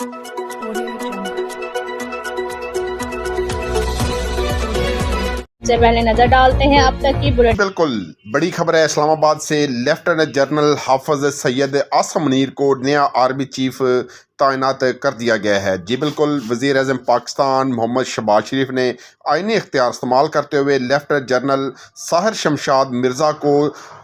से पहले नजर डालते हैं अब तक की बुलेटिन। बिल्कुल बड़ी खबर है इस्लामाबाद से। लेफ्टिनेंट जनरल हाफिज सैयद आसम मुनीर को नया आर्मी चीफ तैनात कर दिया गया है। जी बिल्कुल, वज़ीर आज़म पाकिस्तान मोहम्मद शहबाज शरीफ ने आईनी इख्तियार इस्तेमाल करते हुए लेफ्टिनेंट जनरल साहिर शमशाद मिर्ज़ा को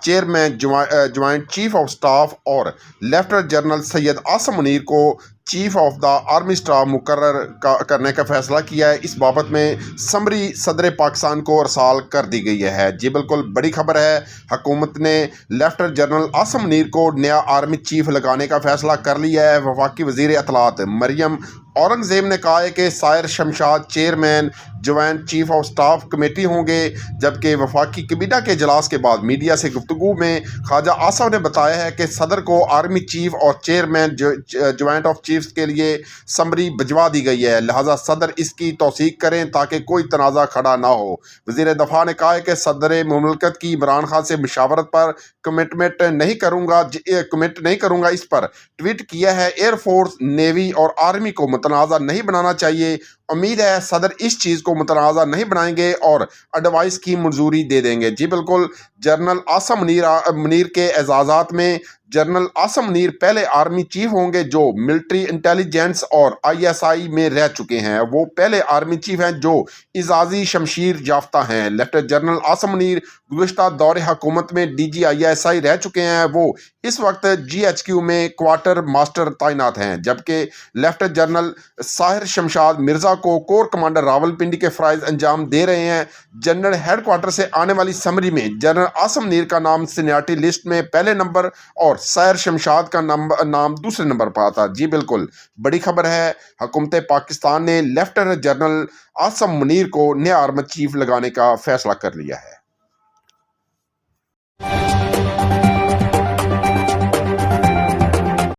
chairman joint chief of staff और लेफ्टिनेंट जनरल सैयद आसम मुनीर को chief of the army staff मुकर्रर करने का फैसला किया है। इस बाबत में समरी सदर पाकिस्तान को अरसाल कर दी गई है। जी बिल्कुल बड़ी खबर है, हुकूमत ने लेफ्टिनेंट जनरल आसम मुनीर को नया आर्मी चीफ लगाने का फैसला कर लिया है। वफाकी वज़ीर इत्तलात मरियम औरंगज़ेब ने कहा है कि Sahir Shamshad chairman joint chief of staff committee होंगे, जबकि वफाकी कबीना के इजलास के बाद मीडिया से गुफ्तगू में ख्वाजा आसफ ने बताया है कि सदर को आर्मी चीफ और चेयरमैन ज्वाइंट ऑफ चीफ्स के लिए समरी भिजवा दी गई है, लिहाजा सदर इसकी तौसीक करें ताकि कोई तनाज़ा खड़ा ना हो। वज़ीर दफ़ा ने कहा है कि सदर मुमलकत की इमरान खान से मुशावरत पर कमिट नहीं करूँगा इस पर ट्वीट किया है। एयरफोर्स, नेवी और आर्मी को मुतनाज़ा नहीं बनाना चाहिए। उम्मीद है सदर इस चीज़ को मुतनाज़ा नहीं बनाएंगे और एडवाइस की मंजूरी दे देंगे। जी बिल्कुल, जनरल आसम मुनीर के एजाज़ात में जनरल आसम मुनीर पहले आर्मी चीफ होंगे जो मिलिट्री इंटेलिजेंस और ISI में रह चुके हैं। वो पहले आर्मी चीफ हैं जो इजाज़ी शमशीर याफ्ता हैं। लेफ्टिनेंट जनरल आसम मुनीर गुज़श्ता दौर हुकूमत में DG ISI रह चुके हैं। वो इस वक्त GHQ में क्वार्टर मास्टर तैनात हैं, जबकि लेफ्टिनेंट जनरल साहिर शमशाद मिर्ज़ा को कोर कमांडर रावलपिंडी के फ़राइज़ अंजाम दे रहे हैं। जनरल हेड क्वार्टर से आने वाली समरी में जनरल आसम मुनीर का नाम सीनियरिटी लिस्ट में पहले नंबर और साहिर शमशाद का नाम दूसरे नंबर पर आता। जी बिल्कुल बड़ी खबर है, हुकूमत पाकिस्तान ने लेफ्टिनेंट जनरल आसम मुनीर को नया आर्मी चीफ लगाने का फैसला कर लिया है।